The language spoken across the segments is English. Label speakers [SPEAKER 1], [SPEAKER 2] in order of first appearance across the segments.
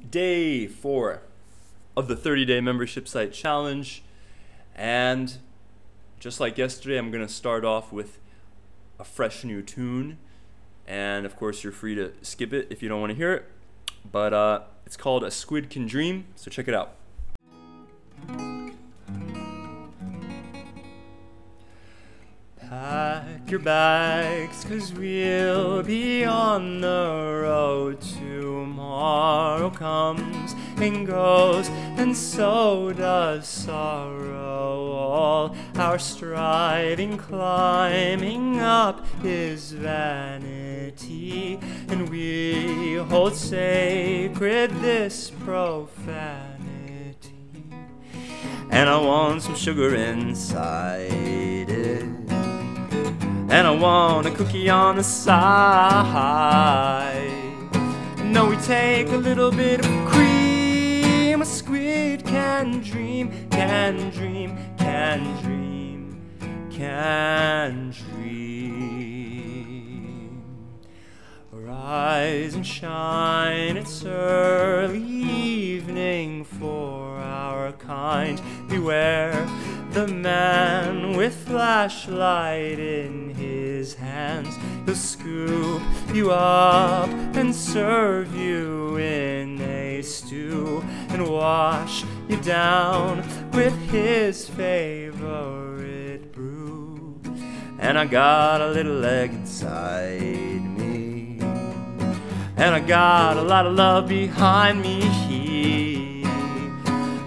[SPEAKER 1] day 4 of the 30-day membership site challenge, and just like yesterday, I'm gonna start off with a fresh new tune, and of course you're free to skip it if you don't want to hear it, but it's called A Squid Can Dream, so check it out. Pack your bags, 'cause we'll be on the road. Tomorrow comes and goes, and so does sorrow. All our striving, climbing up is vanity, and we hold sacred this profanity. And I want some sugar inside it, and I want a cookie on the side. No, we take a little bit of cream. A squid can dream, can dream, can dream, can dream. Rise and shine, it's early evening for our kind. Beware the man with flashlight in his hands. He'll scoop you up and serve you in a stew, and wash you down with his favorite brew. And I got a little egg inside me, and I got a lot of love behind me.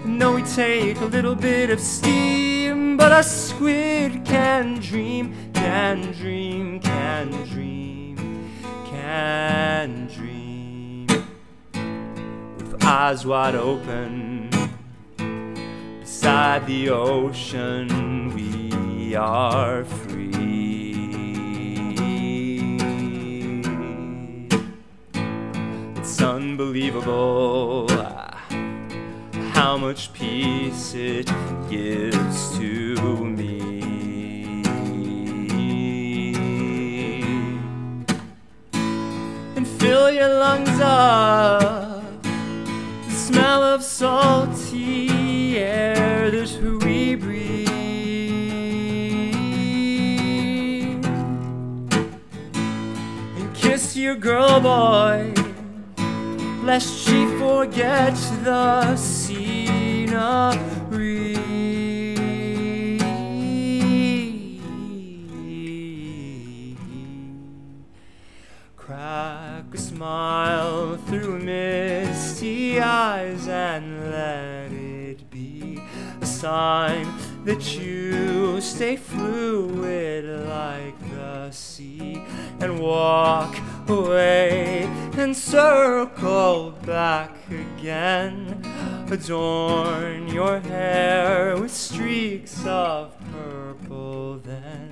[SPEAKER 1] No, we take a little bit of steam, but a squid can dream, can dream, can dream, can dream. With eyes wide open, beside the ocean, we are free. It's unbelievable how much peace it gives to me. And fill your lungs up, the smell of salty air that we breathe. And kiss your girl, boy, lest she forget the scenery. Crack a smile through misty eyes and let it be a sign that you stay fluid like the sea, and walk away and circle back again. Adorn your hair with streaks of purple, then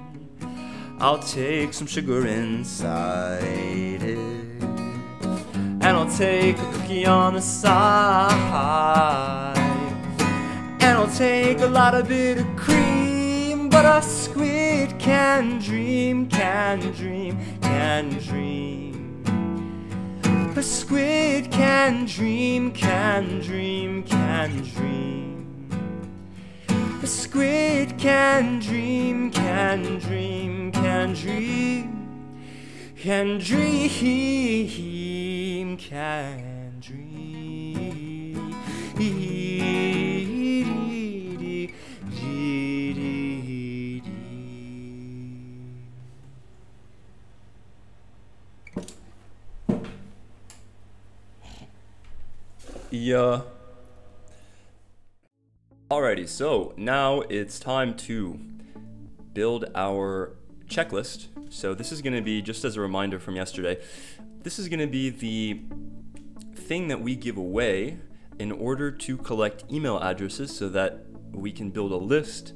[SPEAKER 1] I'll take some sugar inside it, and I'll take a cookie on the side, and I'll take a lot of bit of cream. But a squid can dream, can dream, can dream. A squid can dream, can dream, can dream. A squid can dream, can dream, can dream, can dream, can dream. Yeah. Alrighty, so now it's time to build our checklist. So this is going to be, just as a reminder from yesterday, this is going to be the thing that we give away in order to collect email addresses so that we can build a list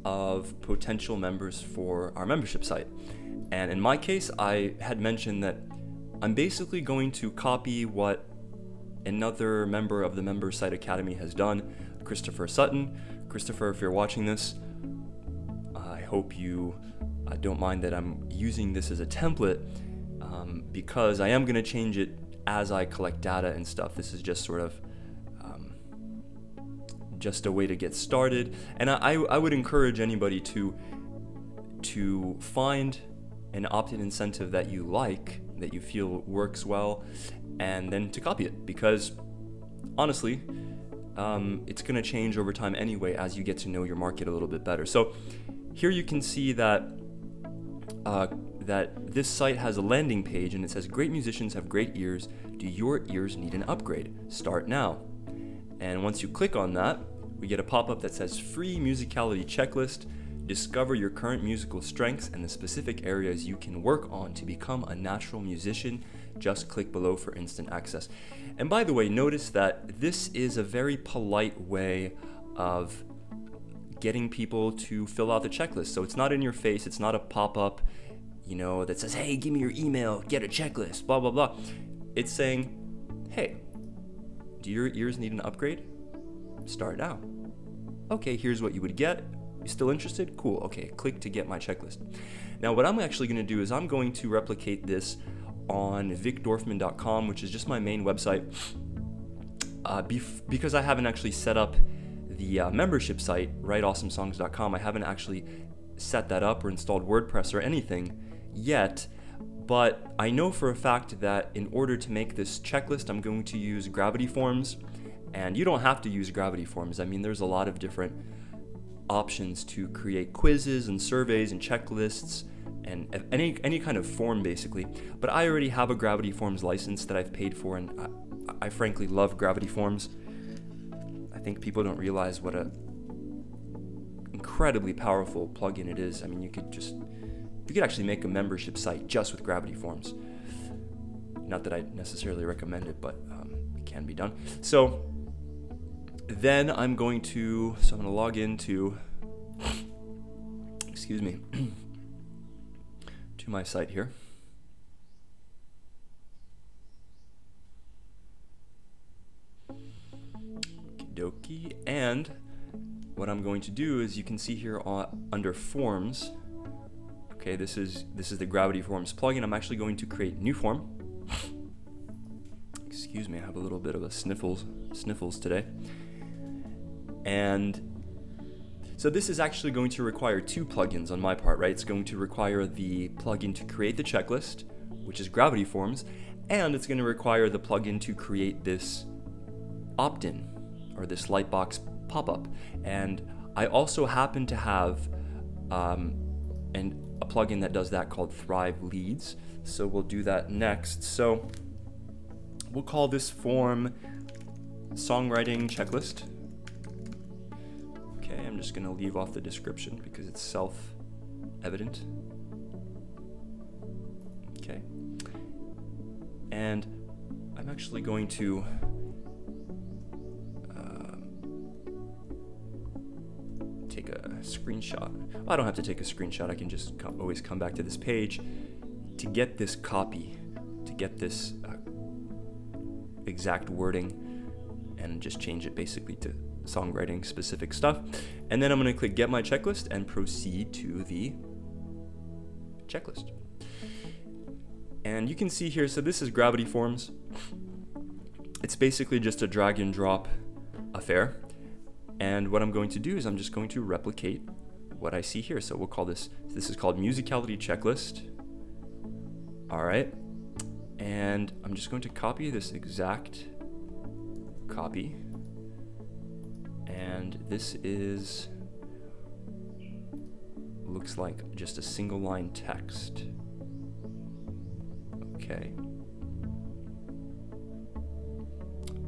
[SPEAKER 1] of potential members for our membership site. And in my case, I had mentioned that I'm basically going to copy what another member of the Member Site Academy has done, Christopher Sutton. Christopher, if you're watching this, I hope you don't mind that I'm using this as a template, because I am going to change it as I collect data and stuff. This is just sort of just a way to get started. And I would encourage anybody to find an opt-in incentive that you like, that you feel works well, and then to copy it, because honestly, it's going to change over time anyway as you get to know your market a little bit better. So here you can see that that this site has a landing page, and it says, "Great musicians have great ears. Do your ears need an upgrade? Start now." And once you click on that, we get a pop-up that says "Free Musicality Checklist. Discover your current musical strengths and the specific areas you can work on to become a natural musician. Just click below for instant access." And by the way, notice that this is a very polite way of getting people to fill out the checklist. So it's not in your face, it's not a pop-up, you know, that says, "Hey, give me your email, get a checklist, blah, blah, blah." It's saying, "Hey, do your ears need an upgrade? Start now. Okay, here's what you would get. You still interested? Cool. Okay, click to get my checklist." Now, what I'm actually going to do is I'm going to replicate this on vicdorfman.com, which is just my main website, because I haven't actually set up the membership site, writeawesomesongs.com. I haven't actually set that up or installed WordPress or anything yet, but I know for a fact that in order to make this checklist, I'm going to use Gravity Forms. And you don't have to use Gravity Forms. I mean, there's a lot of different options to create quizzes and surveys and checklists and any kind of form, basically. But I already have a Gravity Forms license that I've paid for, and I frankly love Gravity Forms. I think people don't realize what a incredibly powerful plugin it is. I mean, you could actually make a membership site just with Gravity Forms. Not that I necessarily recommend it, but it can be done. So then I'm going to log into, excuse me, to my site here. Okie dokie. And what I'm going to do is, you can see here under Forms, okay, this is the Gravity Forms plugin. I'm actually going to create new form. Excuse me, I have a little bit of a sniffles today. And so this is actually going to require two plugins on my part, right? It's going to require the plugin to create the checklist, which is Gravity Forms, and it's going to require the plugin to create this opt-in, or this lightbox pop-up. And I also happen to have a plugin that does that called Thrive Leads, so we'll do that next. So we'll call this form Songwriting Checklist. Okay, I'm just going to leave off the description because it's self-evident. Okay. And I'm actually going to take a screenshot. Well, I don't have to take a screenshot. I can just always come back to this page to get this copy, to get this exact wording, and just change it basically to songwriting specific stuff. And then I'm going to click Get My Checklist and proceed to the checklist. And you can see here, so this is Gravity Forms. It's basically just a drag and drop affair. And what I'm going to do is I'm just going to replicate what I see here. So we'll call this is called Musicality Checklist. All right. And I'm just going to copy this exact copy. And this looks like just a single line text. Okay.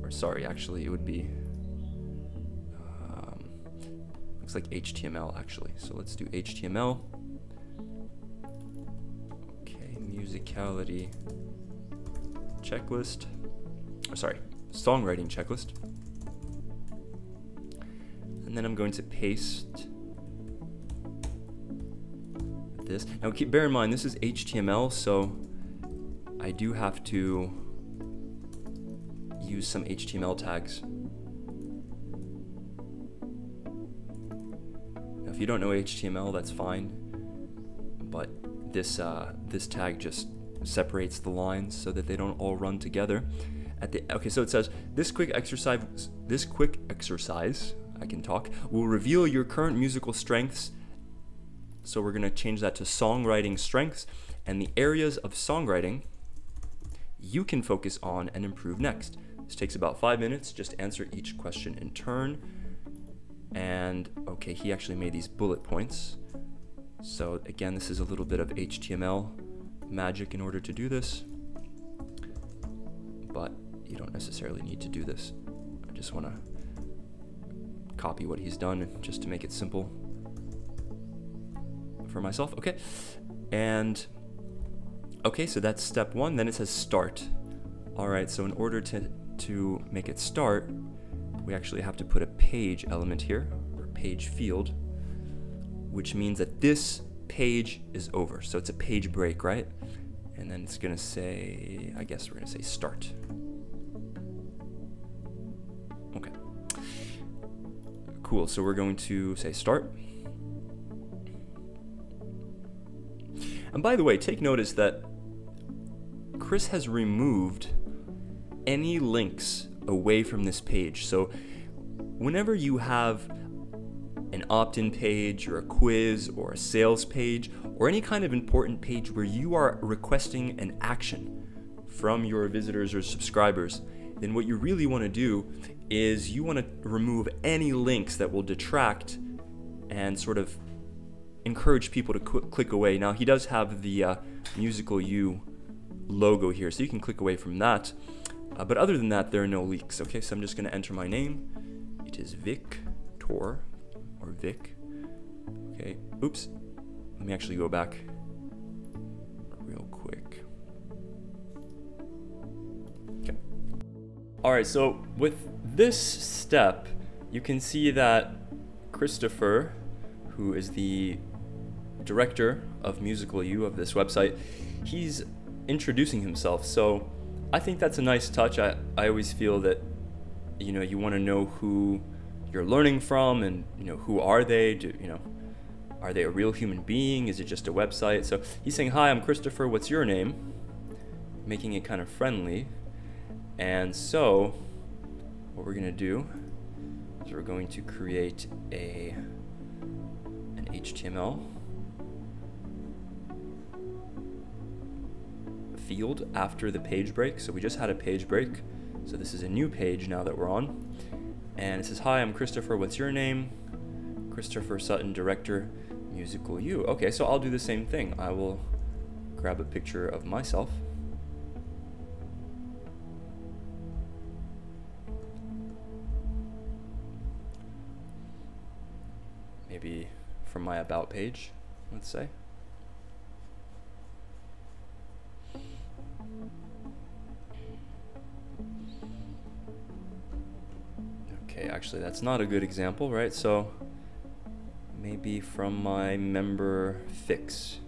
[SPEAKER 1] Or sorry, actually it would be, looks like HTML actually. So let's do HTML. Okay, musicality checklist. Or sorry, songwriting checklist. And then I'm going to paste this. Now bear in mind, this is HTML, so I do have to use some HTML tags. Now, if you don't know HTML, that's fine, but this tag just separates the lines so that they don't all run together. Okay, so it says this quick exercise I can talk will reveal your current musical strengths. So we're going to change that to songwriting strengths and the areas of songwriting you can focus on and improve next. This takes about 5 minutes. Just answer each question in turn. And okay, he actually made these bullet points. So again, this is a little bit of HTML magic in order to do this, but you don't necessarily need to do this. I just want to copy what he's done just to make it simple for myself. Okay, and okay, so that's step one. Then it says start. All right, so in order to make it start, we actually have to put a page element here, or page field, which means that this page is over. So it's a page break, right? And then it's gonna say, I guess we're gonna say start. Okay. Cool, so we're going to say start. And by the way, take notice that Chris has removed any links away from this page. So whenever you have an opt-in page or a quiz or a sales page or any kind of important page where you are requesting an action from your visitors or subscribers, then what you really want to do is you want to remove any links that will detract and sort of encourage people to click away. Now he does have the Musical You logo here, so you can click away from that. But other than that, there are no leaks. Okay, so I'm just going to enter my name. It is Victor, or Vic. Okay, oops. Let me actually go back real quick. Okay. All right, so with this step, you can see that Christopher, who is the director of Musical You of this website, he's introducing himself. So I think that's a nice touch. I always feel that, you know, you want to know who you're learning from, and, you know, who are they? Are they a real human being? Is it just a website? So he's saying, hi, I'm Christopher, what's your name? Making it kind of friendly. And so what we're going to do is we're going to create an HTML field after the page break. So we just had a page break, so this is a new page now that we're on, and it says, hi, I'm Christopher, what's your name? Christopher Sutton, director, Musical You. Okay, so I'll do the same thing. I will grab a picture of myself, maybe from my about page, let's say. Okay, actually that's not a good example, right? So maybe from my member fix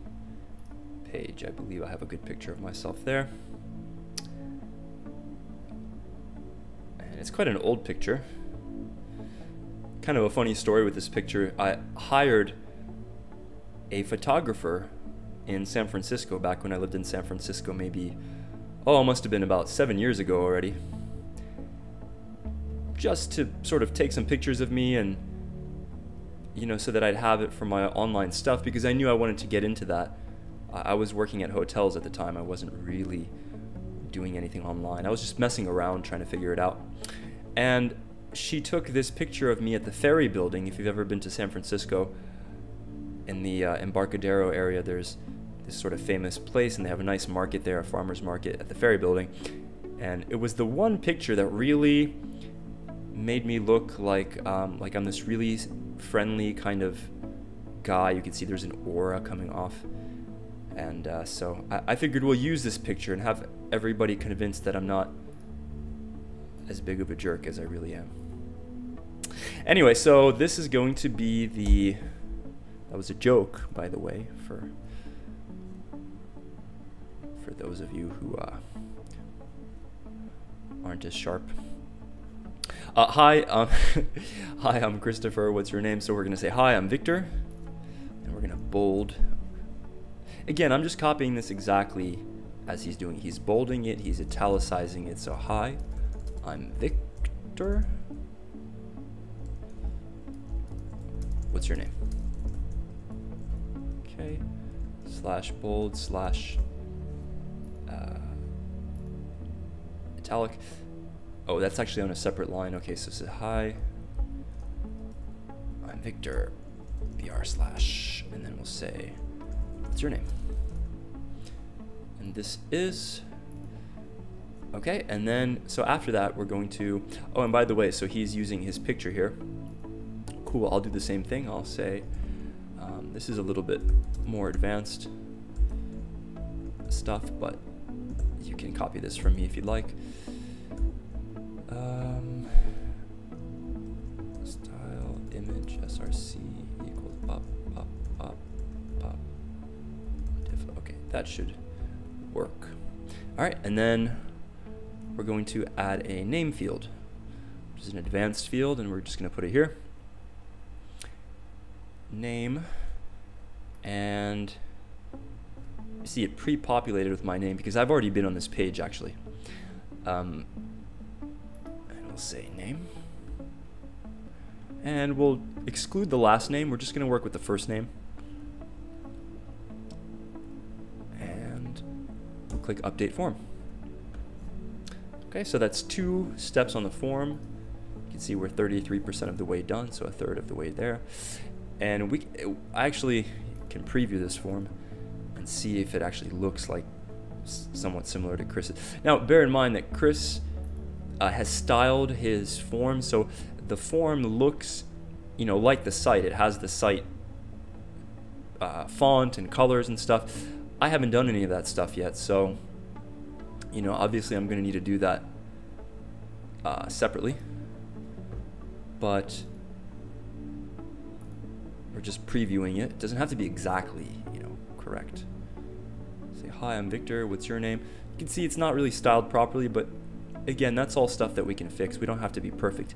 [SPEAKER 1] page. I believe I have a good picture of myself there. And it's quite an old picture. Kind of a funny story with this picture. I hired a photographer in San Francisco back when I lived in San Francisco, maybe, it must have been about 7 years ago already, just to sort of take some pictures of me, and, you know, so that I'd have it for my online stuff, because I knew I wanted to get into that. I was working at hotels at the time. I wasn't really doing anything online. I was just messing around trying to figure it out. And she took this picture of me at the Ferry Building. If you've ever been to San Francisco, in the Embarcadero area, there's this sort of famous place, and they have a nice market there, a farmer's market at the Ferry Building. And it was the one picture that really made me look like I'm this really friendly kind of guy. You can see there's an aura coming off. And so I figured we'll use this picture and have everybody convinced that I'm not as big of a jerk as I really am. Anyway, so this is going to be that was a joke, by the way, for those of you who aren't as sharp. Hi, hi, I'm Christopher, what's your name? So we're gonna say, hi, I'm Victor, and we're gonna bold. Again, I'm just copying this exactly as he's doing. He's bolding it, he's italicizing it. So hi, I'm Victor. What's your name? Okay, slash bold slash italic. Oh, that's actually on a separate line. Okay, so say hi, I'm Victor, BR slash, and then we'll say, what's your name? And this is, okay, and then, so after that, we're going to, oh, and by the way, so he's using his picture here. Cool, I'll do the same thing. I'll say, this is a little bit more advanced stuff, but you can copy this from me if you'd like. Style image src equals pop pop pop pop diff. Okay, that should work. All right, and then we're going to add a name field, which is an advanced field, and we're just going to put it here. Name, and you see it pre-populated with my name because I've already been on this page actually. And we'll say name, and we'll exclude the last name. We're just going to work with the first name, and we'll click update form. Okay, so that's 2 steps on the form. You can see we're 33% of the way done, so a third of the way there. And I actually can preview this form and see if it actually looks like somewhat similar to Chris's. Now, bear in mind that Chris has styled his form, so the form looks, you know, like the site. It has the site font and colors and stuff. I haven't done any of that stuff yet, so, you know, obviously I'm going to need to do that separately. But we're just previewing it. It doesn't have to be exactly, you know, correct. Say, hi, I'm Victor, what's your name? You can see it's not really styled properly, but again, that's all stuff that we can fix. We don't have to be perfect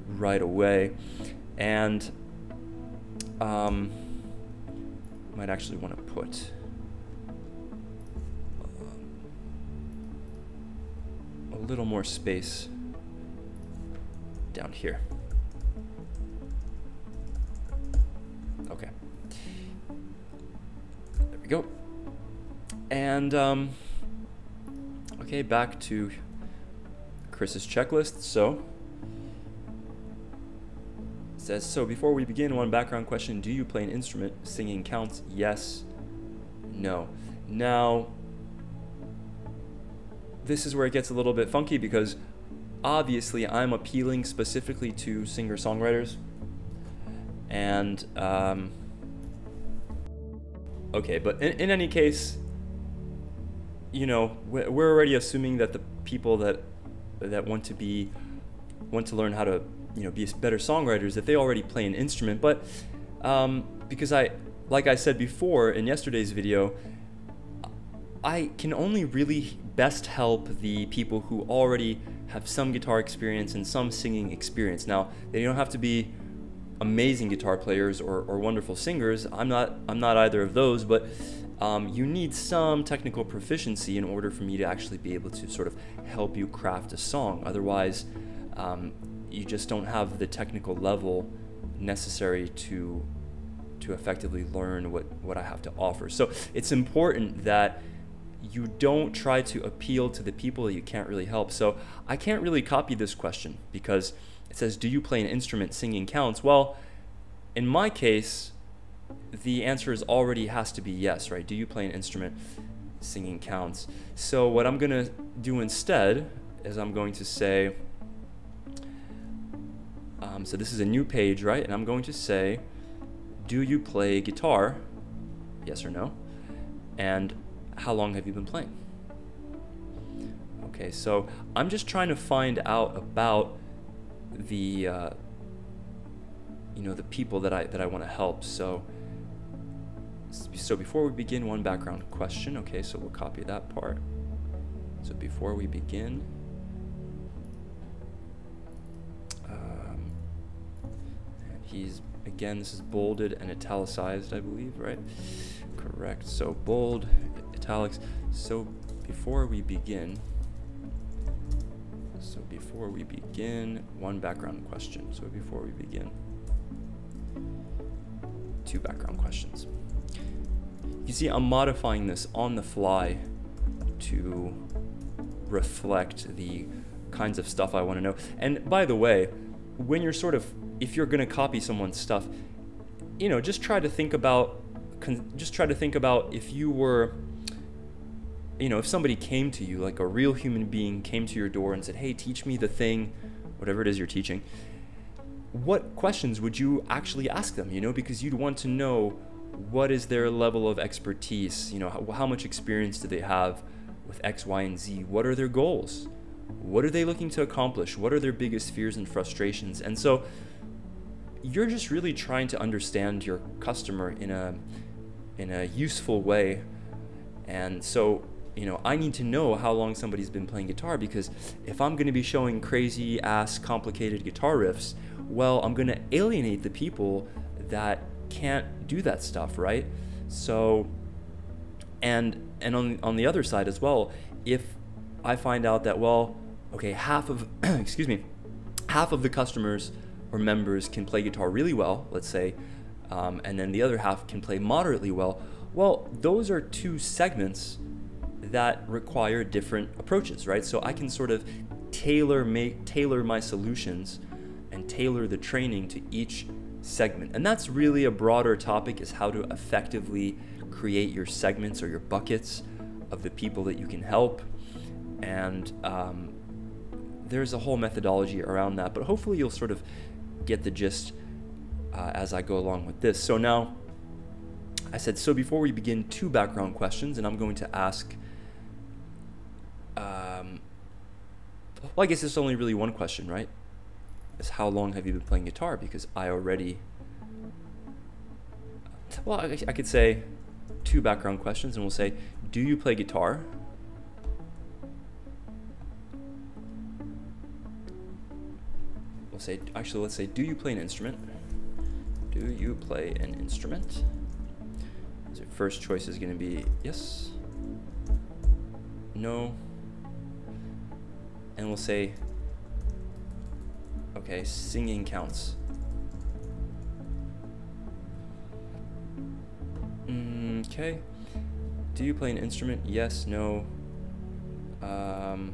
[SPEAKER 1] right away. And might actually want to put a little more space down here. Okay, there we go. And okay, back to Chris's checklist. So it says, so before we begin, one background question: do you play an instrument? Singing counts? Yes, no. Now this is where it gets a little bit funky because obviously I'm appealing specifically to singer-songwriters. And okay, but in any case, you know, we're already assuming that the people that want to learn how to, you know, be better songwriters, that they already play an instrument. But because like I said before in yesterday's video, I can only really best help the people who already have some guitar experience and some singing experience. Now, they don't have to be amazing guitar players or wonderful singers. I'm not either of those, but you need some technical proficiency in order for me to actually be able to sort of help you craft a song. Otherwise, you just don't have the technical level necessary to effectively learn what I have to offer. So it's important that you don't try to appeal to the people that you can't really help. So I can't really copy this question because it says, do you play an instrument? Singing counts? Well, in my case, the answer is already has to be yes, right? Do you play an instrument? Singing counts. So what I'm going to do instead is I'm going to say, so this is a new page, right? And I'm going to say, do you play guitar? Yes or no? And how long have you been playing? Okay, so I'm just trying to find out about the you know, the people that I want to help. So before we begin, one background question. Okay, so we'll copy that part. So before we begin, and he's, again, this is bolded and italicized, I believe, right? Correct. So bold, italics. So before we begin, one background question. So before we begin, two background questions. You see, I'm modifying this on the fly to reflect the kinds of stuff I want to know. And by the way, when you're if you're going to copy someone's stuff, just try to think about if you were, if somebody came to you, like a real human being came to your door and said, hey, teach me the thing, whatever it is you're teaching, what questions would you actually ask them, because you'd want to know what is their level of expertise, how much experience do they have with X, Y, and Z, what are their goals, what are they looking to accomplish, what are their biggest fears and frustrations. And so you're just really trying to understand your customer in a useful way. And so I need to know how long somebody's been playing guitar, because if I'm going to be showing crazy ass complicated guitar riffs, well, I'm going to alienate the people that can't do that stuff, right? So, and on the other side as well, if I find out that, well, okay, half of half of the customers or members can play guitar really well, let's say, and then the other half can play moderately well, those are two segments that require different approaches, right? So I can sort of tailor my solutions and tailor the training to each segment. And that's really a broader topic, is how to effectively create your segments or your buckets of the people that you can help. And there's a whole methodology around that, but hopefully you'll sort of get the gist as I go along with this. So now I said, so before we begin, two background questions, and I'm going to ask, I guess it's only really one question, right? Is how long have you been playing guitar? Because I already, I could say two background questions, and we'll say, do you play guitar? We'll say, actually, let's say, do you play an instrument? Do you play an instrument? So first choice is going to be yes, no, and we'll say, okay, singing counts. Okay. Do you play an instrument? Yes, no. We'll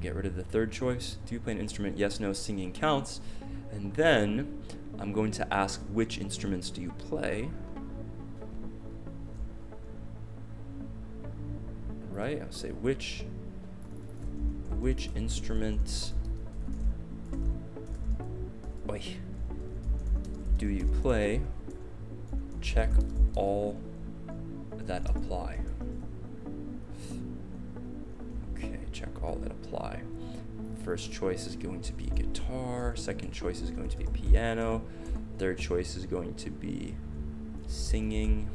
[SPEAKER 1] get rid of the third choice. Do you play an instrument? Yes, no, singing counts. And then I'm going to ask, which instruments do you play? Right? I'll say which instruments do you play? Check all that apply. Okay, check all that apply. First choice is going to be guitar, second choice is going to be piano, third choice is going to be singing.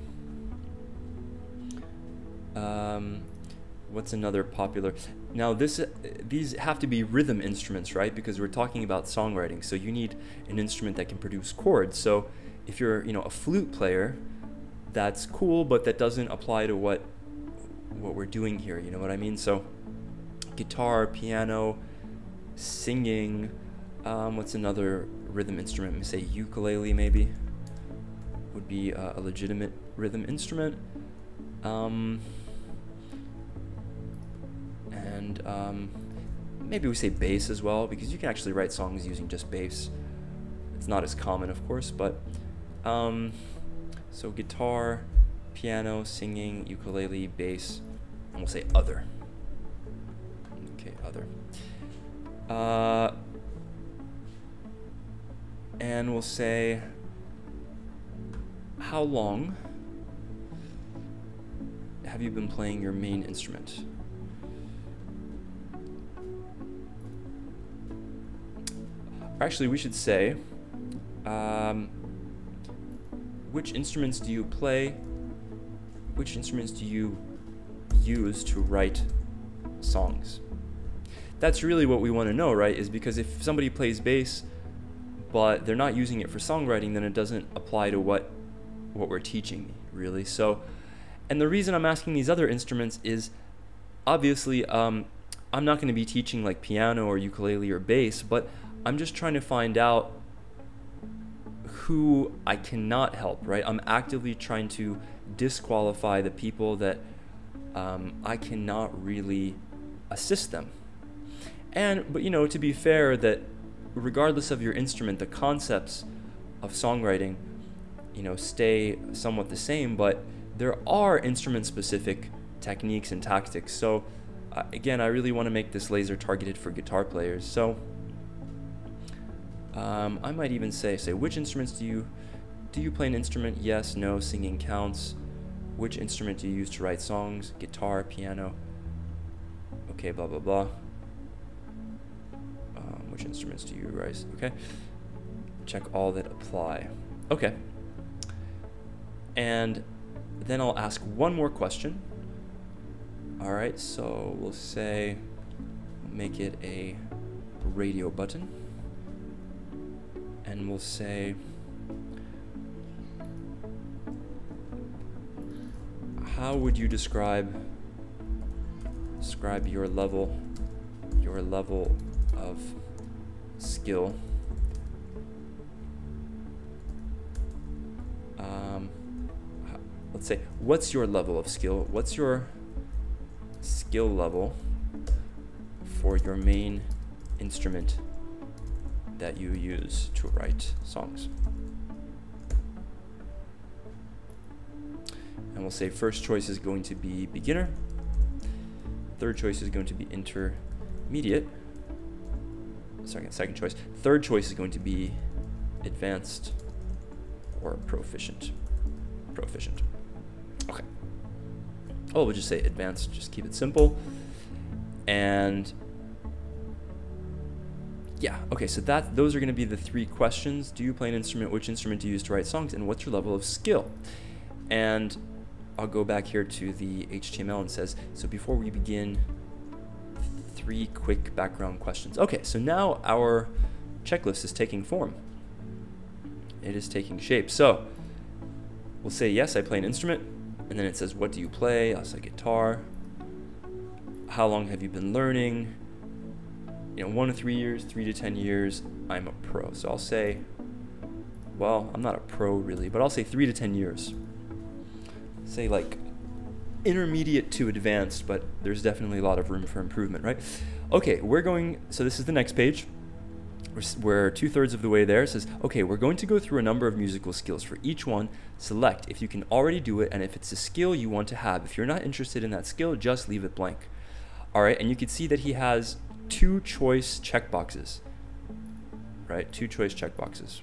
[SPEAKER 1] What's another popular? Now these have to be rhythm instruments, right? Because we're talking about songwriting, so you need an instrument that can produce chords. So if you're, a flute player, that's cool, but that doesn't apply to what we're doing here, you know what I mean? So guitar, piano, singing, what's another rhythm instrument? Let me say ukulele maybe would be a legitimate rhythm instrument. Maybe we say bass as well, because you can actually write songs using just bass. It's not as common, of course, but so guitar, piano, singing, ukulele, bass, and we'll say other. Okay, other. And we'll say, how long have you been playing your main instrument? Actually, we should say, which instruments do you play? Which instruments do you use to write songs? That's really what we want to know, right? Is because if somebody plays bass, but they're not using it for songwriting, then it doesn't apply to what we're teaching, really. So, And the reason I'm asking these other instruments is obviously I'm not going to be teaching like piano or ukulele or bass, but I'm just trying to find out who I cannot help, right? I'm actively trying to disqualify the people that I cannot really assist them. But you know, to be fair, that regardless of your instrument, the concepts of songwriting, you know, stay somewhat the same, but there are instrument-specific techniques and tactics. So again, I really want to make this laser targeted for guitar players. So I might even say which instruments do you play an instrument? Yes, no, singing counts. Which instrument do you use to write songs? Guitar, piano. Okay, blah blah blah. Which instruments do you write? Okay. Check all that apply. Okay. And then I'll ask one more question. All right, so we'll say, make it a radio button. And we'll say, how would you describe your level of skill? Let's say, what's your level of skill? What's your skill level for your main instrument that you use to write songs? And we'll say first choice is going to be beginner. Third choice is going to be intermediate. Second choice. Third choice is going to be advanced or proficient. Okay. Oh, we'll just say advanced, just keep it simple. And yeah, okay, so those are going to be the three questions. Do you play an instrument? Which instrument do you use to write songs? And what's your level of skill? And I'll go back here to the HTML and says, so before we begin, 3 quick background questions. Okay, so now our checklist is taking form. It is taking shape. So we'll say, yes, I play an instrument. And then it says, what do you play? I'll say guitar. How long have you been learning? You know, 1 to 3 years, 3 to 10 years, I'm a pro. So I'll say, well, I'm not a pro really, but I'll say 3 to 10 years. Say like intermediate to advanced, but there's definitely a lot of room for improvement, right? Okay, so this is the next page. We're 2/3 of the way there. It says, okay, we're going to go through a number of musical skills. For each one, select if you can already do it and if it's a skill you want to have. If you're not interested in that skill, just leave it blank. All right, and you can see that he has 2 choice checkboxes, right? 2 choice checkboxes.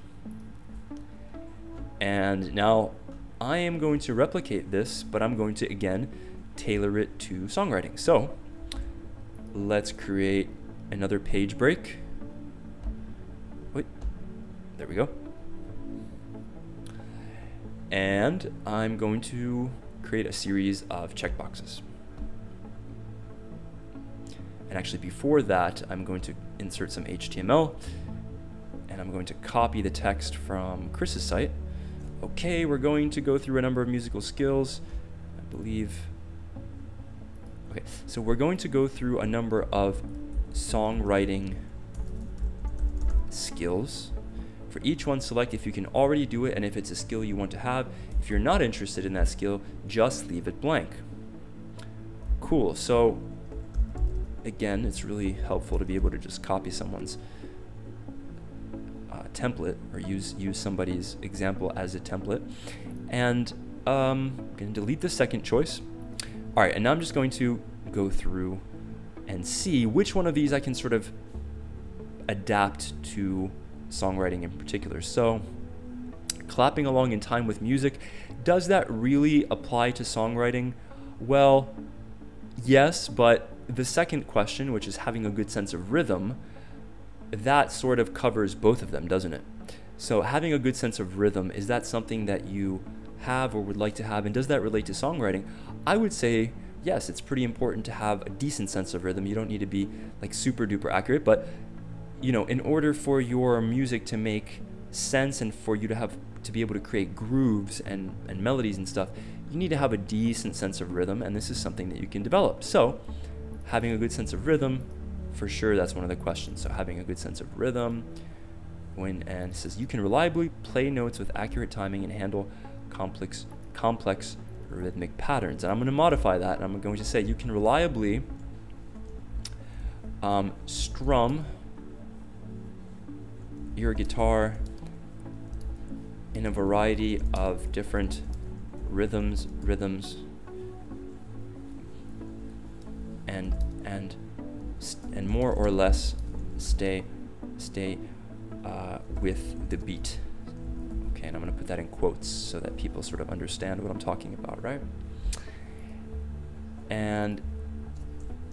[SPEAKER 1] And now I am going to replicate this, but I'm going to, again, tailor it to songwriting. So let's create another page break. Wait, there we go. And I'm going to create a series of checkboxes. And actually before that, I'm going to insert some HTML and I'm going to copy the text from Chris's site. Okay, we're going to go through a number of musical skills, I believe. Okay, so we're going to go through a number of songwriting skills. For each one, select if you can already do it and if it's a skill you want to have. If you're not interested in that skill, just leave it blank. Cool, so again, it's really helpful to be able to just copy someone's template or use somebody's example as a template. And I'm going to delete the second choice. All right, and now I'm just going to go through and see which one of these I can sort of adapt to songwriting in particular. So clapping along in time with music, does that really apply to songwriting? Well, yes, but the second question, which is having a good sense of rhythm, that sort of covers both of them, doesn't it? So having a good sense of rhythm, is that something that you have or would like to have, and does that relate to songwriting? I would say yes, it's pretty important to have a decent sense of rhythm. You don't need to be like super duper accurate, but you know, in order for your music to make sense and for you to be able to create grooves and melodies and stuff, you need to have a decent sense of rhythm, and this is something that you can develop. So having a good sense of rhythm, for sure, that's one of the questions. So having a good sense of rhythm, and it says you can reliably play notes with accurate timing and handle complex rhythmic patterns. And I'm going to modify that, and I'm going to say you can reliably strum your guitar in a variety of different rhythms, and more or less stay with the beat. Okay, and I'm going to put that in quotes so that people sort of understand what I'm talking about, right? And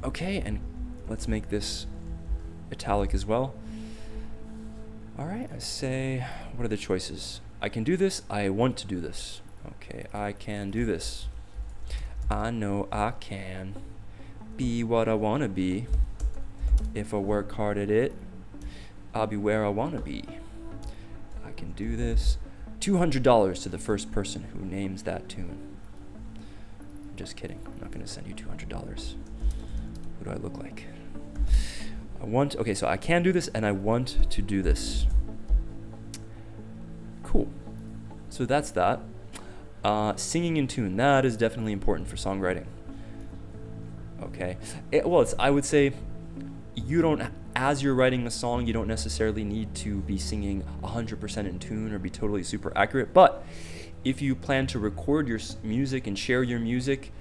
[SPEAKER 1] okay, and let's make this italic as well. All right, I say, what are the choices? I can do this. I want to do this. Okay, I can do this. I know I can be what I want to be. If I work hard at it, I'll be where I want to be. I can do this. $200 to the first person who names that tune. I'm just kidding. I'm not going to send you $200. What do I look like? Okay, so I can do this and I want to do this. Cool. So that's that. Singing in tune, that is definitely important for songwriting. Okay. I would say as you're writing a song, you don't necessarily need to be singing 100% in tune or be totally super accurate. But if you plan to record your music and share your music,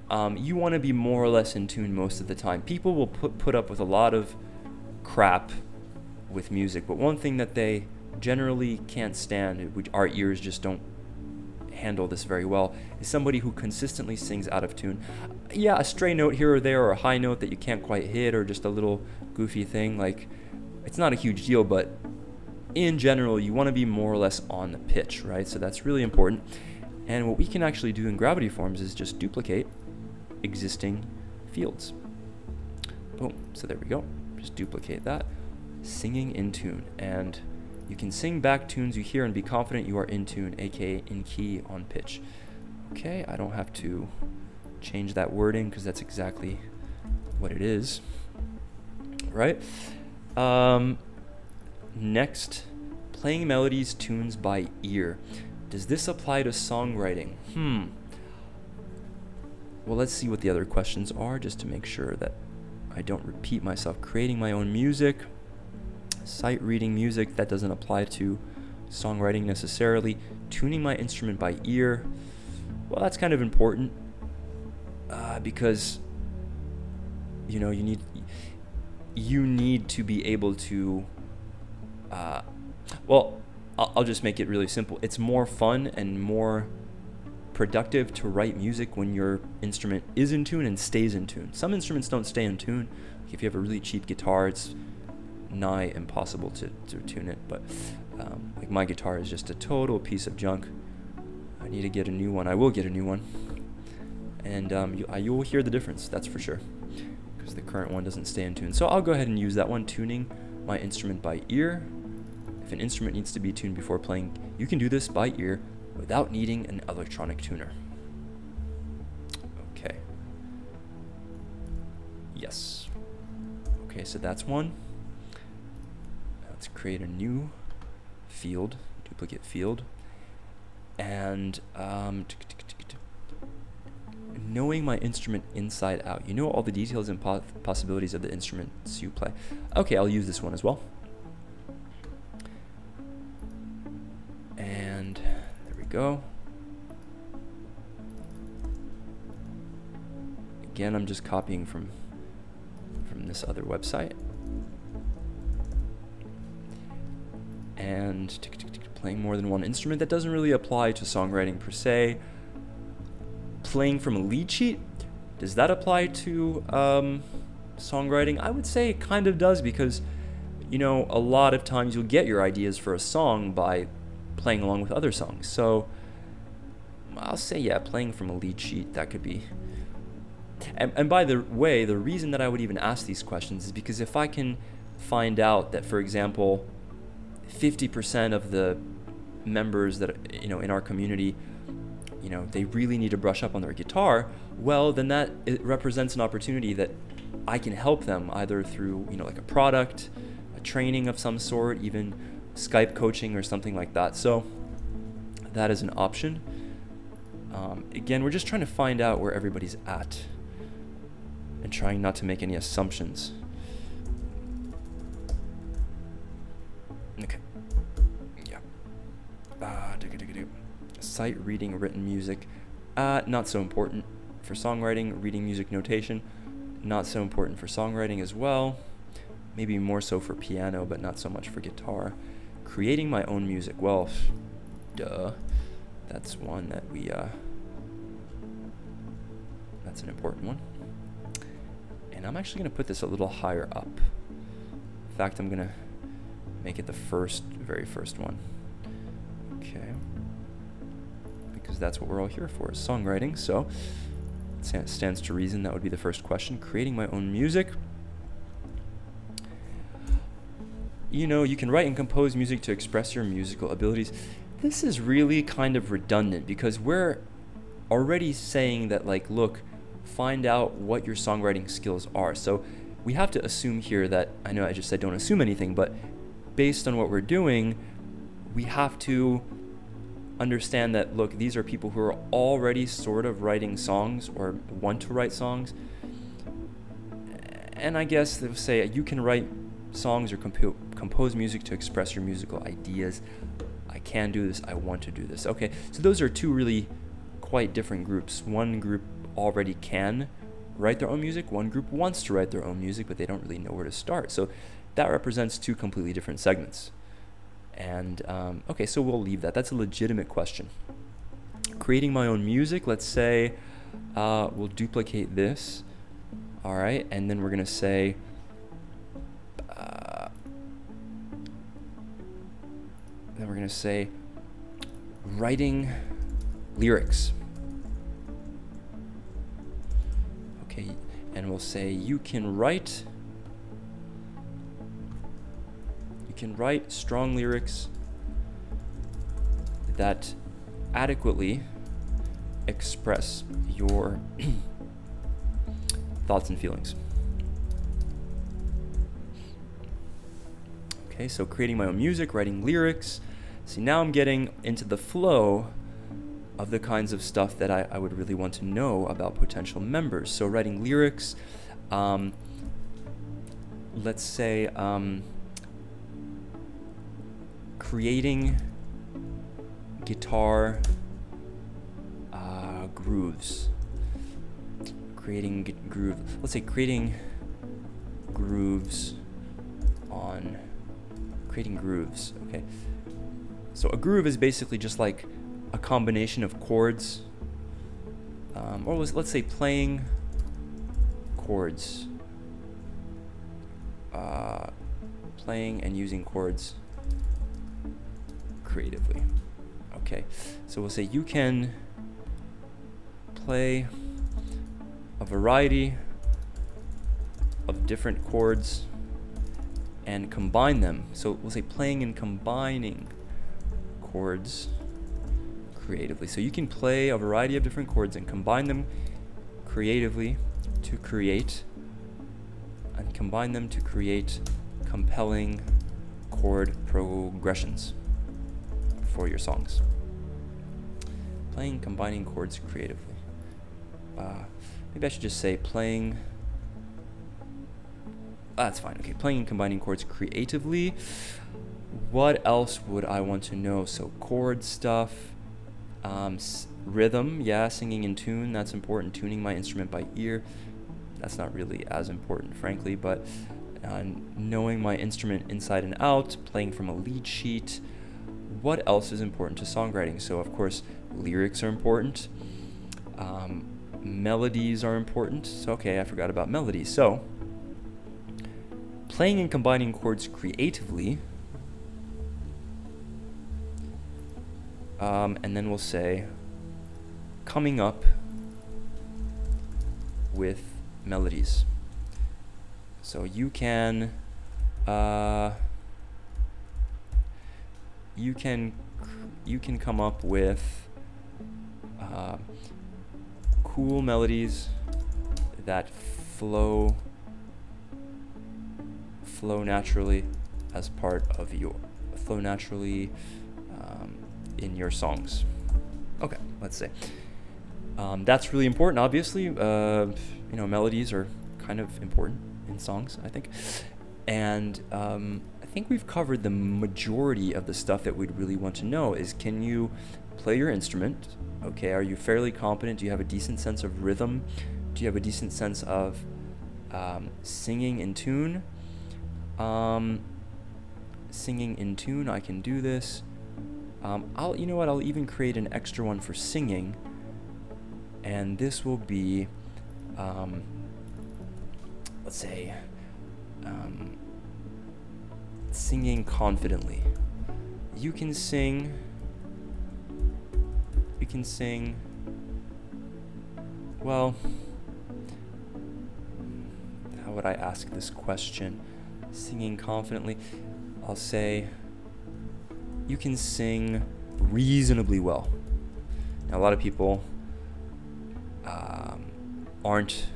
[SPEAKER 1] you want to be more or less in tune most of the time. People will put up with a lot of crap with music, but one thing that they generally can't stand, which our ears just don't handle this very well, is somebody who consistently sings out of tune. Yeah, a stray note here or there, or a high note that you can't quite hit, or just a little goofy thing, like, it's not a huge deal, but in general, you want to be more or less on the pitch, right? So that's really important. And what we can actually do in Gravity Forms is just duplicate existing fields. Boom. So there we go. Just duplicate that. Singing in tune. And you can sing back tunes you hear and be confident you are in tune, aka in key, on pitch. Okay, I don't have to change that wording because that's exactly what it is. Right? Next, playing melodies, tunes by ear. Does this apply to songwriting? Well, let's see what the other questions are just to make sure that I don't repeat myself. Creating my own music, sight reading music, that doesn't apply to songwriting necessarily. Tuning my instrument by ear, well, that's kind of important because you know you need to be able to well, I'll just make it really simple. It's more fun and more productive to write music when your instrument is in tune and stays in tune. Some instruments don't stay in tune. If you have a really cheap guitar, it's nigh impossible to tune it, but like my guitar is just a total piece of junk. I need to get a new one. I will get a new one, and you will hear the difference, that's for sure, because the current one doesn't stay in tune. So I'll go ahead and use that one, tuning my instrument by ear. If an instrument needs to be tuned before playing, you can do this by ear without needing an electronic tuner. Okay. Yes. Okay, so that's one. Let's create a new field, duplicate field, and knowing my instrument inside out. You know all the details and possibilities of the instruments you play. Okay, I'll use this one as well. And there we go. Again, I'm just copying from this other website. And playing more than one instrument, that doesn't really apply to songwriting per se. Playing from a lead sheet, does that apply to songwriting? I would say it kind of does, because you know, a lot of times you'll get your ideas for a song by playing along with other songs. So I'll say, yeah, playing from a lead sheet, that could be. And by the way, the reason that I would even ask these questions is because if I can find out that, for example, 50% of the members that, you know, in our community, you know, they really need to brush up on their guitar, well, then it represents an opportunity that I can help them either through, you know, like a product, a training of some sort, even Skype coaching or something like that. So that is an option. Again, we're just trying to find out where everybody's at and trying not to make any assumptions. Okay. Yeah. Sight reading written music. Not so important for songwriting. Reading music notation. Not so important for songwriting as well. Maybe more so for piano, but not so much for guitar. Creating my own music. Well, duh. That's one that we, that's an important one. And I'm actually going to put this a little higher up. In fact, I'm going to make it the very first one. Okay. Because that's what we're all here for, is songwriting. So it stands to reason that would be the first question. Creating my own music. You know, you can write and compose music to express your musical abilities. This is really kind of redundant because we're already saying that, like, look, find out what your songwriting skills are. So we have to assume here that, I know I just said don't assume anything, but based on what we're doing, we have to understand that, look, these are people who are already sort of writing songs or want to write songs. And I guess they'll say you can write songs or compose music to express your musical ideas. I can do this, I want to do this. Okay, so those are two really quite different groups. One group already can write their own music. One group wants to write their own music, but they don't really know where to start. So that represents two completely different segments. And okay, so we'll leave that. That's a legitimate question. Creating my own music, let's say we'll duplicate this. All right, and then we're gonna say writing lyrics. Okay, and we'll say you can write strong lyrics that adequately express your thoughts and feelings. Okay, so creating my own music, writing lyrics. See, now I'm getting into the flow of the kinds of stuff that I would really want to know about potential members. So writing lyrics, let's say creating guitar grooves. Creating grooves, okay. So a groove is basically just like a combination of chords, or let's say playing chords, playing and using chords creatively. Okay, so we'll say you can play a variety of different chords and combine them. So we'll say playing and combining chords creatively. So you can play a variety of different chords and combine them creatively to create, compelling chord progressions for your songs. Combining chords creatively. Maybe I should just say playing. That's fine. Okay, playing and combining chords creatively. What else would I want to know? So chord stuff, rhythm, yeah, singing in tune, that's important. Tuning my instrument by ear, that's not really as important, frankly, but knowing my instrument inside and out, playing from a lead sheet. What else is important to songwriting? So of course, lyrics are important. Melodies are important. So okay, I forgot about melodies. So playing and combining chords creatively. And then we'll say coming up with melodies. So you can come up with cool melodies that flow naturally as part of your in your songs. Okay, let's say that's really important. Obviously, you know, melodies are kind of important in songs, I think, and I think we've covered the majority of the stuff that we'd really want to know. Is, can you play your instrument? Okay, are you fairly competent? Do you have a decent sense of rhythm? Do you have a decent sense of singing in tune? Singing in tune, I can do this. You know what, I'll even create an extra one for singing, and this will be, let's say, singing confidently. You can sing, well, how would I ask this question? Singing confidently, I'll say, you can sing reasonably well. Now, a lot of people aren't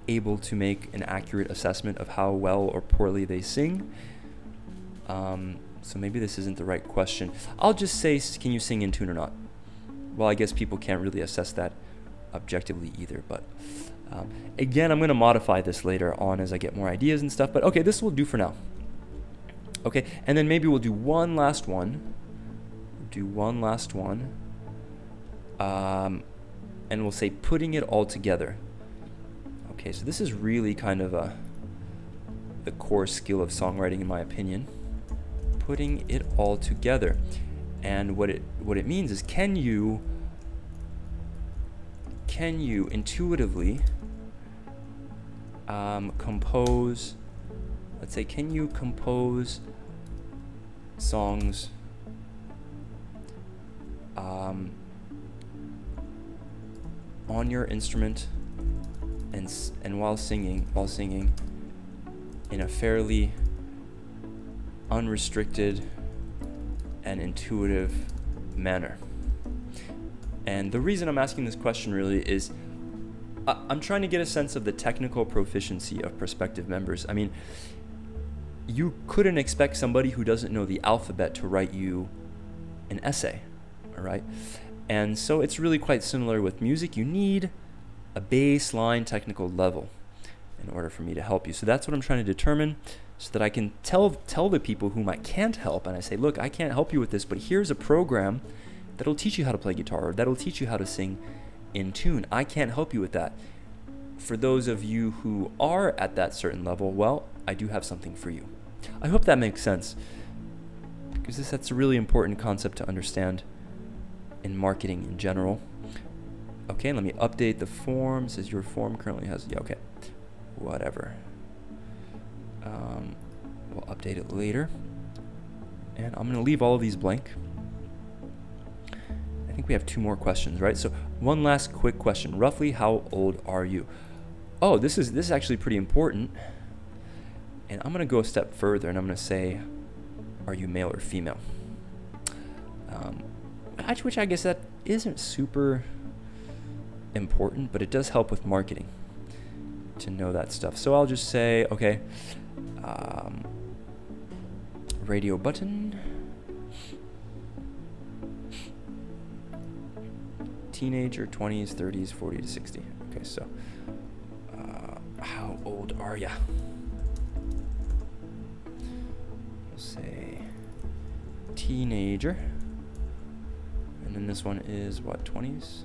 [SPEAKER 1] able to make an accurate assessment of how well or poorly they sing. So maybe this isn't the right question. I'll just say, can you sing in tune or not? Well, I guess people can't really assess that objectively either, but again, I'm going to modify this later on as I get more ideas and stuff, but okay, this will do for now. Okay, and then maybe we'll do one last one. And we'll say putting it all together. Okay, so this is really kind of the core skill of songwriting, in my opinion. Putting it all together. And what it means is, can you intuitively compose, let's say, can you compose songs on your instrument and while singing in a fairly unrestricted and intuitive manner? And the reason I'm asking this question really is I'm trying to get a sense of the technical proficiency of prospective members. I mean, you couldn't expect somebody who doesn't know the alphabet to write you an essay, all right? And so it's really quite similar with music. You need a baseline technical level in order for me to help you. So that's what I'm trying to determine, so that I can tell the people whom I can't help, and I say, look, I can't help you with this, but here's a program that'll teach you how to play guitar, or that'll teach you how to sing in tune. I can't help you with that. For those of you who are at that certain level, well, I do have something for you. I hope that makes sense, because that's a really important concept to understand in marketing in general. Okay, let me update the form. It says your form currently has, yeah, okay, whatever. We'll update it later. And I'm going to leave all of these blank. I think we have 2 more questions, right? So one last quick question. Roughly how old are you? Oh, this is actually pretty important. And I'm going to go a step further, and I'm going to say, are you male or female? Which I guess that isn't super important, but it does help with marketing to know that stuff. So I'll just say, okay, radio button, teenager, 20s, 30s, 40 to 60. Okay, so how old are ya? We'll say teenager. And then this one is what, 20s?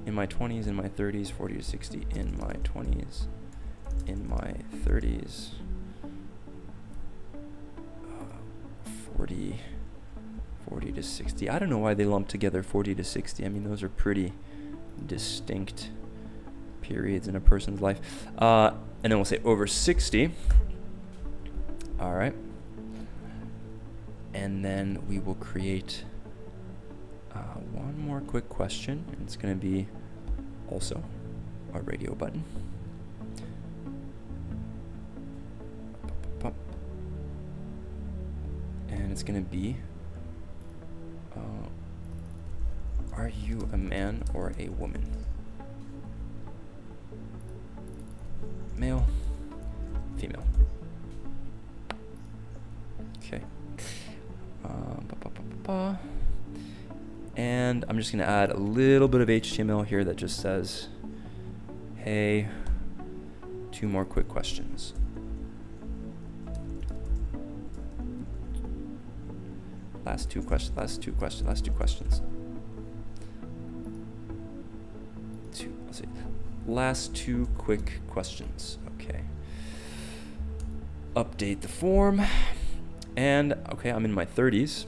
[SPEAKER 1] In my 20s, in my 30s, 40 to 60, in my 20s, in my 30s, 40 to 60. I don't know why they lump together 40 to 60. I mean, those are pretty distinct periods in a person's life. And then we'll say over 60. All right. And then we will create one more quick question. And it's going to be also a radio button. And it's going to be, are you a man or a woman? Male, female. Okay. And I'm just going to add a little bit of HTML here that just says, hey, 2 more quick questions. Last two questions. Let's see. Last 2 quick questions. Okay. Update the form. And okay, I'm in my 30s.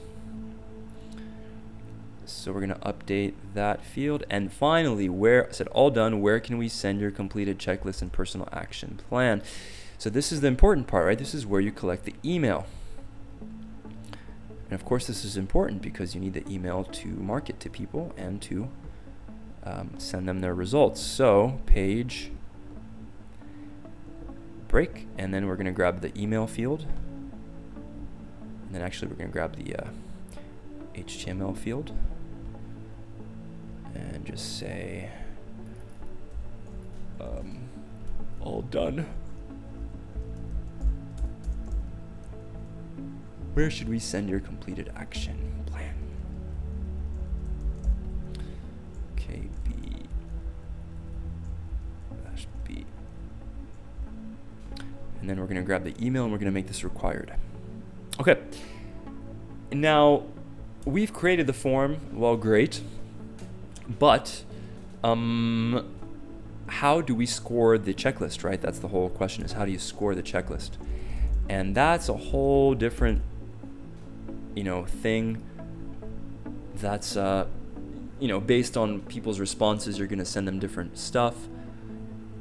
[SPEAKER 1] So we're gonna update that field. And finally, where I said all done, where can we send your completed checklist and personal action plan? So this is the important part, right? This is where you collect the email. And of course, this is important because you need the email to market to people and to send them their results. So page break, and then we're gonna grab the email field. And then actually we're gonna grab the HTML field and just say all done. Where should we send your completed action plan? KB -B. And then we're going to grab the email and we're going to make this required. Okay. Now, we've created the form. Well, great. But how do we score the checklist, right? That's the whole question, is how do you score the checklist? And that's a whole different, thing. That's, based on people's responses, you're going to send them different stuff.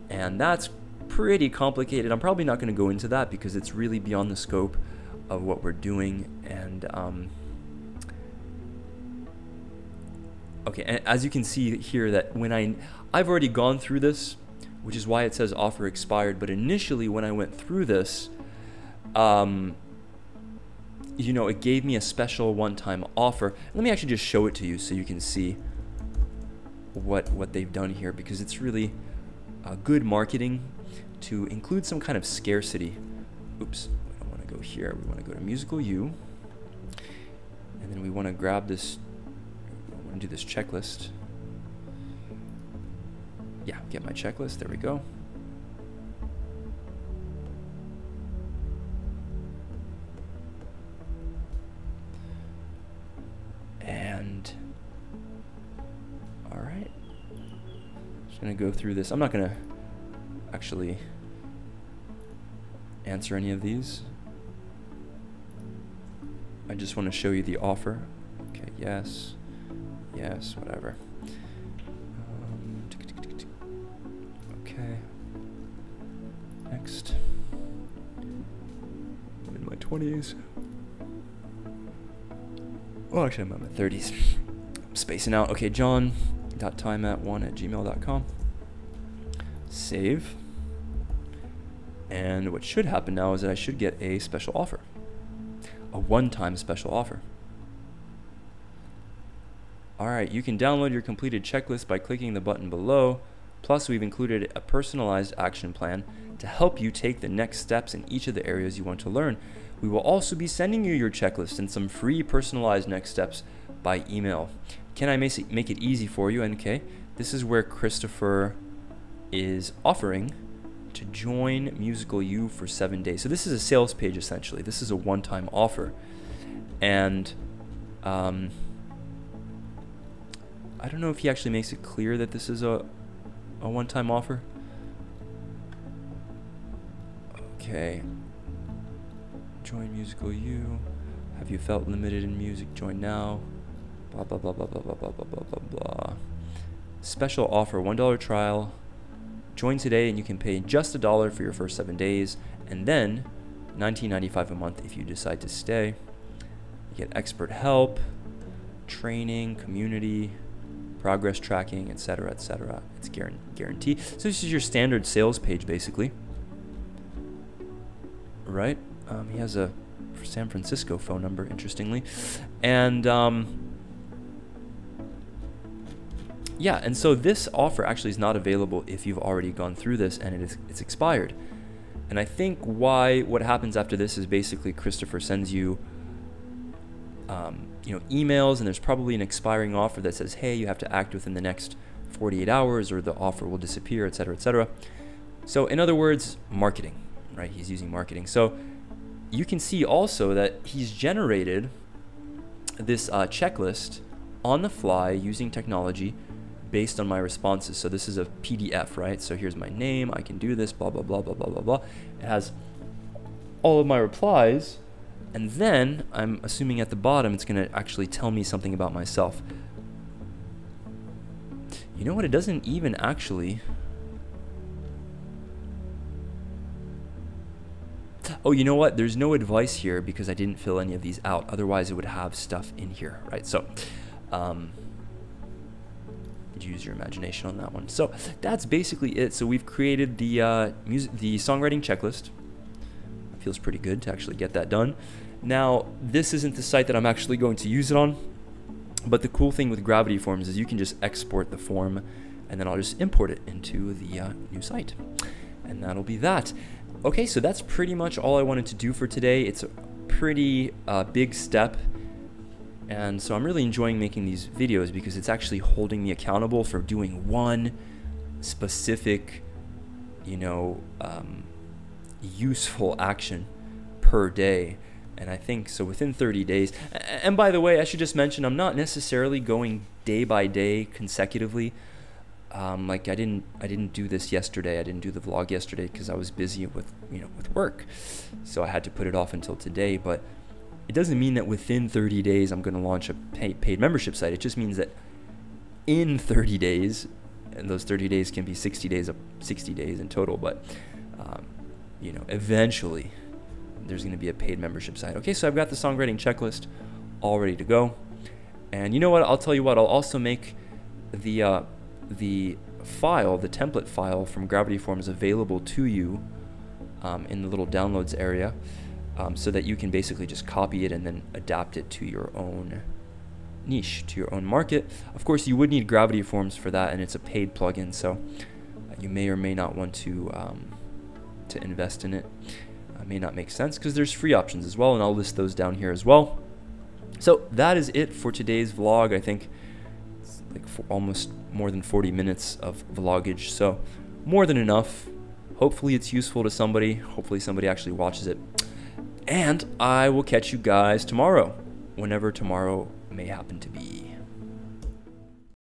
[SPEAKER 1] And that's pretty complicated. I'm probably not going to go into that because it's really beyond the scope of what we're doing. And, okay, and as you can see here that when I've already gone through this, which is why it says offer expired. But initially when I went through this, it gave me a special one-time offer. Let me actually just show it to you so you can see what they've done here, because it's really good marketing to include some kind of scarcity. Oops, we don't want to go here. We want to go to Musical You, and then we want to grab this. I want to do this checklist. Yeah, get my checklist. There we go. And all right, just gonna go through this. I'm not gonna actually answer any of these. I just want to show you the offer. Okay, yes, whatever. Okay, next. I'm in my 20s. Well, actually, I'm in my 30s. I'm spacing out. Okay, john.time@1@gmail.com. Save. And what should happen now is that I should get a special offer. A one-time special offer. Alright, you can download your completed checklist by clicking the button below. Plus, we've included a personalized action plan to help you take the next steps in each of the areas you want to learn. We will also be sending you your checklist and some free personalized next steps by email. Can I make it easy for you? And okay, this is where Christopher is offering to join Musical You for 7 days. So this is a sales page essentially. This is a one-time offer. And I don't know if he actually makes it clear that this is a one-time offer. Okay. Join Musical You. Have you felt limited in music? Join now. Blah, blah, blah, blah, blah, blah, blah, blah, blah, blah, blah. Special offer, $1 trial. Join today and you can pay just $1 for your first 7 days, and then $19.95 a month if you decide to stay. You get expert help, training, community, progress tracking, etc., etc. It's guaranteed. So this is your standard sales page, basically. Right? He has a San Francisco phone number, interestingly, and yeah, and so this offer actually is not available if you've already gone through this and it's expired. And I think what happens after this is basically Christopher sends you, emails, and there's probably an expiring offer that says, hey, you have to act within the next 48 hours or the offer will disappear, etc., etc. So in other words, marketing, right? He's using marketing. So you can see also that he's generated this checklist on the fly using technology based on my responses. So this is a PDF, right? So here's my name, I can do this, blah, blah, blah, blah, blah, blah, blah. It has all of my replies. And then I'm assuming at the bottom, it's going to actually tell me something about myself. You know what? It doesn't even actually. Oh, you know what? There's no advice here because I didn't fill any of these out. Otherwise, it would have stuff in here, right? So, use your imagination on that one. So that's basically it. So we've created the songwriting checklist. It feels pretty good to actually get that done. Now, this isn't the site that I'm actually going to use it on, but the cool thing with Gravity Forms is you can just export the form, and then I'll just import it into the new site, and that'll be that. Okay, so that's pretty much all I wanted to do for today. It's a pretty big step, and so I'm really enjoying making these videos because it's actually holding me accountable for doing one specific, useful action per day. And I think so within 30 days. And by the way, I should just mention, I'm not necessarily going day by day consecutively. Like I didn't do this yesterday. I didn't do the vlog yesterday because I was busy with work. So I had to put it off until today. But it doesn't mean that within 30 days I'm going to launch a paid membership site. It just means that in 30 days, and those 30 days can be 60 days in total. But eventually there's going to be a paid membership site. Okay, so I've got the songwriting checklist all ready to go. And you know what? I'll tell you what. I'll also make the file, the template file from Gravity Forms available to you in the little downloads area, so that you can basically just copy it and then adapt it to your own niche, to your own market. Of course, you would need Gravity Forms for that, and it's a paid plugin, so you may or may not want to invest in it. May not make sense because there's free options as well, and I'll list those down here as well. So that is it for today's vlog. I think it's like almost more than 40 minutes of vloggage, so more than enough. Hopefully it's useful to somebody. Hopefully somebody actually watches it. And I will catch you guys tomorrow, whenever tomorrow may happen to be.